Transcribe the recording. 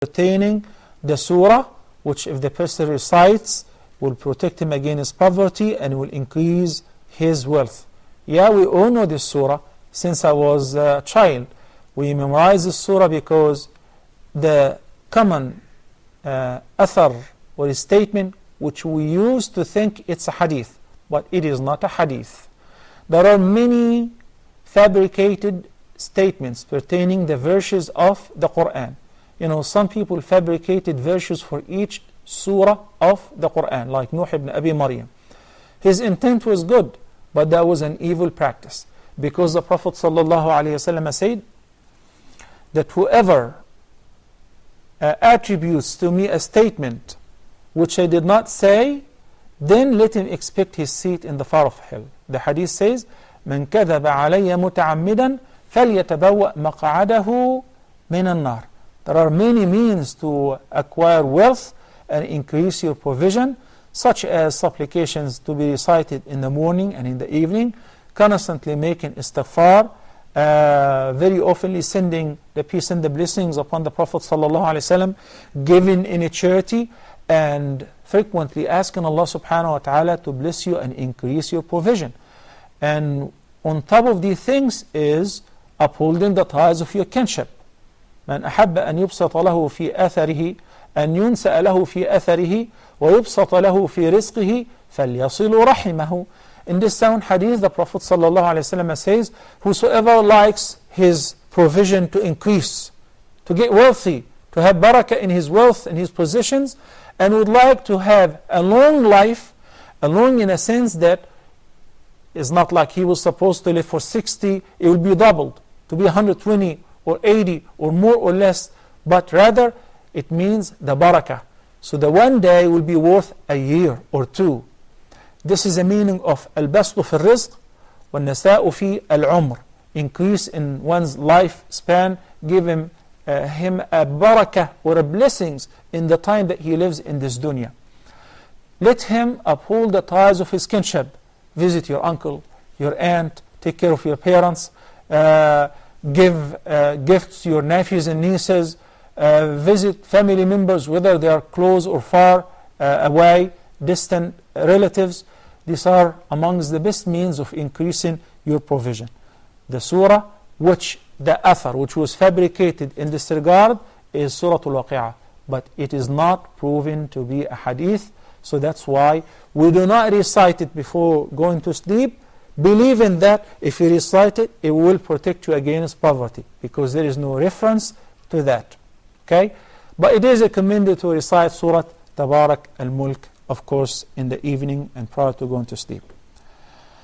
pertaining the surah, which if the person recites will protect him against poverty and will increase his wealth. Yeah, we all know this surah since I was a child. We memorize this surah because the common athar or a statement which we used to think it's a hadith, but it is not a hadith. There are many fabricated statements pertaining the verses of the Quran. You know, some people fabricated verses for each surah of the Quran, like Nuh ibn Abi Maryam. His intent was good, but that was an evil practice, because the Prophet ﷺ said that whoever attributes to me a statement which I did not say, then let him expect his seat in the fire of hell. The hadith says, "Man kadhaba alayya muta'ammidan falyatabawwa maq'adahu min an-nar." There are many means to acquire wealth and increase your provision, such as supplications to be recited in the morning and in the evening, constantly making istighfar, very oftenly sending the peace and the blessings upon the Prophet ﷺ, giving in a charity, and frequently asking Allah subhanahu wa ta'ala to bless you and increase your provision. And on top of these things is upholding the ties of your kinship. من أحب أن يبسط له في أثره أن ينسأ له في أثره ويبسط له في رزقه فليصل رحمه. In this sound hadith, the Prophet ﷺ says, whosoever likes his provision to increase, to get wealthy, to have barakah in his wealth and his possessions, and would like to have a long life, a long in a sense that is not like he was supposed to live for 60, it will be doubled to be 120 or 80 or more or less, but rather it means the barakah. So the one day will be worth a year or two. This is the meaning of al-bastu fi rizq wa nasa'u fi al-umr. Increase in one's lifespan, give him a barakah or a blessings in the time that he lives in this dunya. Let him uphold the ties of his kinship. Visit your uncle, your aunt, take care of your parents, give gifts to your nephews and nieces, visit family members, whether they are close or far away, distant relatives. These are amongst the best means of increasing your provision. The surah which the athar which was fabricated in this regard is Surah Al-Waqi'ah, but it is not proven to be a hadith. So that's why we do not recite it before going to sleep, believing that if you recite it, it will protect you against poverty, because there is no reference to that. Okay? But it is recommended to recite Surah Tabarak al-Mulk, of course, in the evening and prior to going to sleep.